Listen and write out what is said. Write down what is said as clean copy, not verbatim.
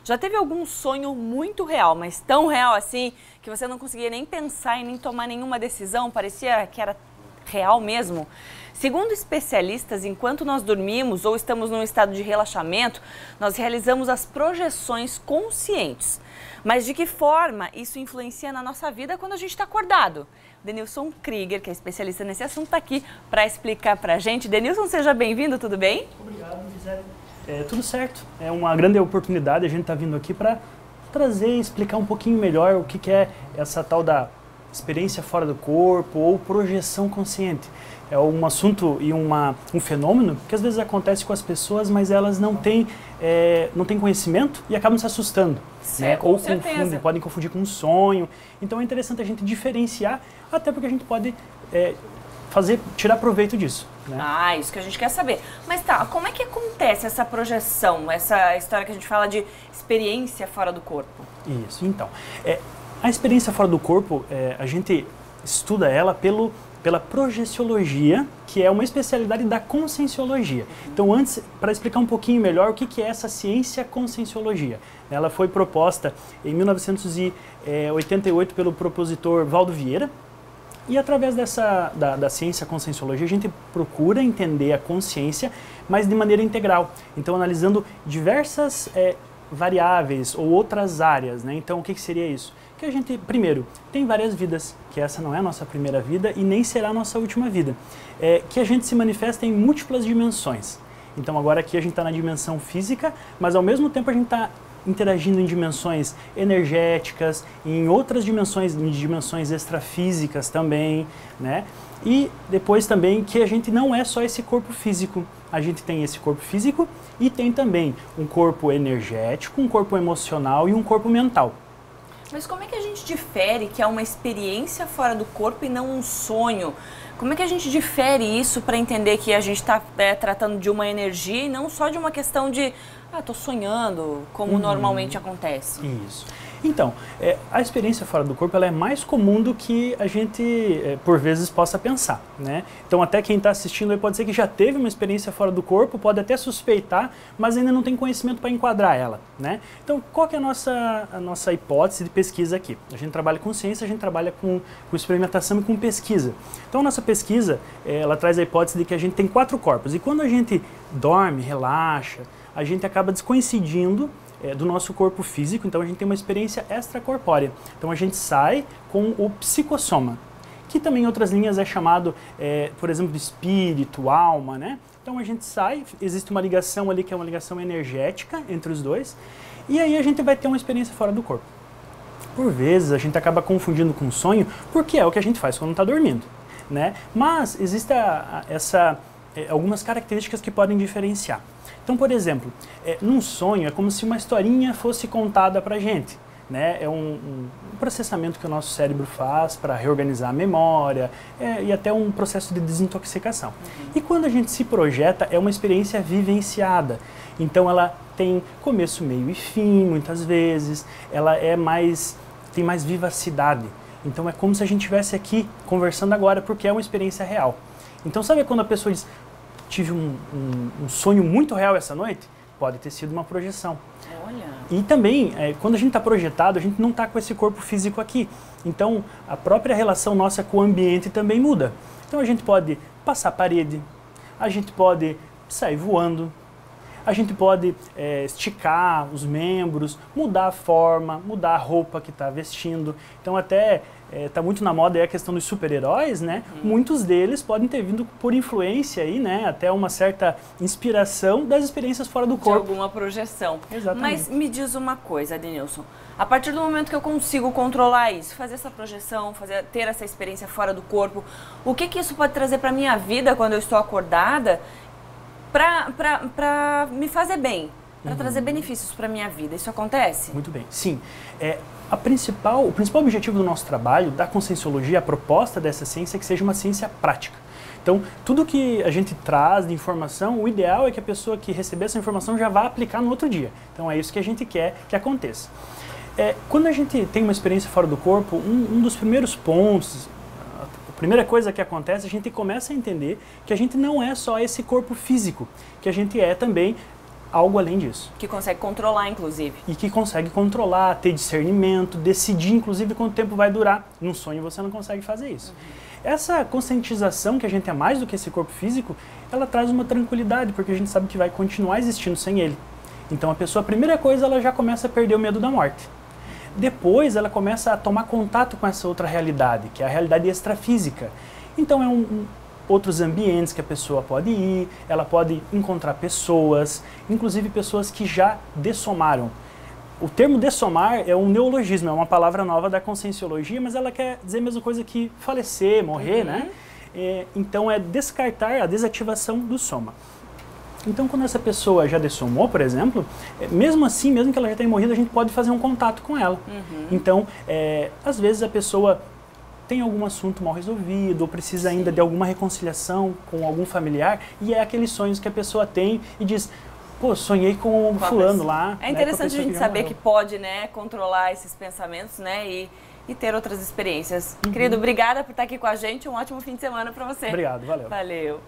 Já teve algum sonho muito real, mas tão real assim, que você não conseguia nem pensar e nem tomar nenhuma decisão? Parecia que era real mesmo? Segundo especialistas, enquanto nós dormimos ou estamos num estado de relaxamento, nós realizamos as projeções conscientes. Mas de que forma isso influencia na nossa vida quando a gente está acordado? Denilson Krieger, que é especialista nesse assunto, está aqui para explicar para a gente. Denilson, seja bem-vindo, tudo bem? Obrigado, Gisele. Tudo certo. É uma grande oportunidade, a gente está vindo aqui para trazer e explicar um pouquinho melhor o que é essa tal da experiência fora do corpo ou projeção consciente. É um assunto e um fenômeno que às vezes acontece com as pessoas, mas elas não têm conhecimento e acabam se assustando. Né? Com certeza. Podem confundir com um sonho. Então é interessante a gente diferenciar, até porque a gente pode tirar proveito disso. Né? Ah, isso que a gente quer saber. Mas tá, como é que acontece essa projeção, essa história que a gente fala de experiência fora do corpo? Isso, então. A experiência fora do corpo, a gente estuda ela pela projeciologia, que é uma especialidade da conscienciologia. Então, antes, para explicar um pouquinho melhor o que é essa ciência conscienciologia. Ela foi proposta em 1988 pelo propositor Valdo Vieira, e através da ciência conscienciologia, a gente procura entender a consciência, mas de maneira integral. Então, analisando diversas variáveis ou outras áreas. Né? Então, o que seria isso? Que a gente, primeiro, tem várias vidas, que essa não é a nossa primeira vida e nem será a nossa última vida. Que a gente se manifesta em múltiplas dimensões. Então, agora aqui a gente está na dimensão física, mas ao mesmo tempo a gente está interagindo em dimensões energéticas, em outras dimensões, em dimensões extrafísicas também, né? E depois também que a gente não é só esse corpo físico, a gente tem esse corpo físico e tem também um corpo energético, um corpo emocional e um corpo mental. Mas como é que a gente difere que é uma experiência fora do corpo e não um sonho? Como é que a gente difere isso para entender que a gente está tratando de uma energia e não só de uma questão de estou sonhando, como normalmente acontece? Isso. Então, a experiência fora do corpo ela é mais comum do que a gente, por vezes, possa pensar. Né? Então, até quem está assistindo aí pode ser que já teve uma experiência fora do corpo, pode até suspeitar, mas ainda não tem conhecimento para enquadrar ela. Né? Então, qual que é a nossa hipótese de pesquisa aqui? A gente trabalha com ciência, a gente trabalha com experimentação e com pesquisa. Então, a nossa pesquisa, ela traz a hipótese de que a gente tem 4 corpos. E quando a gente dorme, relaxa, a gente acaba descoincidindo do nosso corpo físico, então a gente tem uma experiência extracorpórea. Então a gente sai com o psicossoma, que também em outras linhas é chamado, por exemplo, de espírito, alma, né? Então a gente sai, existe uma ligação ali que é uma ligação energética entre os dois, e aí a gente vai ter uma experiência fora do corpo. Por vezes a gente acaba confundindo com sonho, porque é o que a gente faz quando está dormindo, né? Mas existem algumas características que podem diferenciar. Então, por exemplo, num sonho é como se uma historinha fosse contada pra gente. Né? É um processamento que o nosso cérebro faz para reorganizar a memória e até um processo de desintoxicação. E quando a gente se projeta, é uma experiência vivenciada. Então ela tem começo, meio e fim, muitas vezes. Ela tem mais vivacidade. Então é como se a gente estivesse aqui conversando agora, porque é uma experiência real. Então sabe quando a pessoa diz, tive um sonho muito real essa noite? Pode ter sido uma projeção. Olha. E também, quando a gente está projetado, a gente não está com esse corpo físico aqui. Então, a própria relação nossa com o ambiente também muda. Então, a gente pode passar a parede, a gente pode sair voando, a gente pode esticar os membros, mudar a forma, mudar a roupa que está vestindo. Então, até está muito na moda a questão dos super-heróis, né? Muitos deles podem ter vindo por influência aí, né? Até uma certa inspiração das experiências fora do corpo. De alguma projeção. Exatamente. Mas me diz uma coisa, Denilson. A partir do momento que eu consigo controlar isso, fazer essa projeção, ter essa experiência fora do corpo, o que isso pode trazer para minha vida quando eu estou acordada para me fazer bem, para trazer benefícios para minha vida? Isso acontece? Muito bem. Sim. O principal objetivo do nosso trabalho, da conscienciologia, a proposta dessa ciência é que seja uma ciência prática. Então, tudo que a gente traz de informação, o ideal é que a pessoa que receber essa informação já vá aplicar no outro dia. Então, é isso que a gente quer que aconteça. Quando a gente tem uma experiência fora do corpo, um dos primeiros pontos, a primeira coisa que acontece, a gente começa a entender que a gente não é só esse corpo físico, que a gente é também algo além disso. Que consegue controlar, inclusive. E que consegue controlar, ter discernimento, decidir, inclusive, quanto tempo vai durar. Num sonho você não consegue fazer isso. Essa conscientização que a gente é mais do que esse corpo físico, ela traz uma tranquilidade, porque a gente sabe que vai continuar existindo sem ele. Então a pessoa, a primeira coisa, ela já começa a perder o medo da morte. Depois ela começa a tomar contato com essa outra realidade, que é a realidade extrafísica. Então outros ambientes que a pessoa pode ir, ela pode encontrar pessoas, inclusive pessoas que já dessomaram. O termo dessomar é um neologismo, é uma palavra nova da conscienciologia, mas ela quer dizer a mesma coisa que falecer, morrer, né? Então é descartar a desativação do soma. Então quando essa pessoa já dessomou, por exemplo, mesmo assim, mesmo que ela já tenha morrido, a gente pode fazer um contato com ela. Então, às vezes a pessoa tem algum assunto mal resolvido, ou precisa ainda de alguma reconciliação com algum familiar, e é aqueles sonhos que a pessoa tem e diz, pô, sonhei com fulano lá. É interessante a gente saber que pode, né, controlar esses pensamentos, né, e ter outras experiências. Querido, obrigada por estar aqui com a gente, um ótimo fim de semana para você. Obrigado, valeu. Valeu.